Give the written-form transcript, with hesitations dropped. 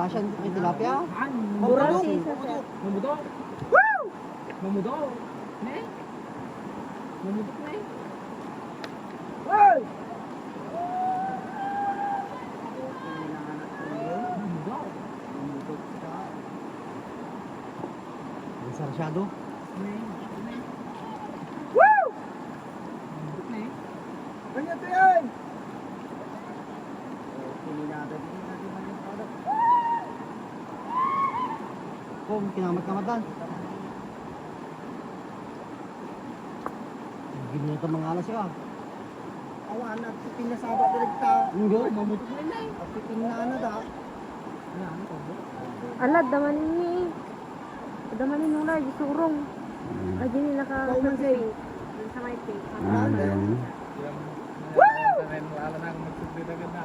Pasyan, ay tilapia. Burasi. Mamudok. Woo! Mamudok. Ne? Mamudok ne? Wow! Mamudok. Ang sarsyado. Ne? Ne? Woo! Mamudok ne? Ganyan to yan! Oh, kinamat-kamatan. Gini ito mga alas ka. Awan at piting na sabat direkta. Hindi. Mamudok ne ne? At piting na ano da. Ano ko? Alat, daman ini. Daman ini nung lagi surong. Lagi ini naka-pink. Sa may pink. Ano? Woo! Wala na akong magsubli na ganda.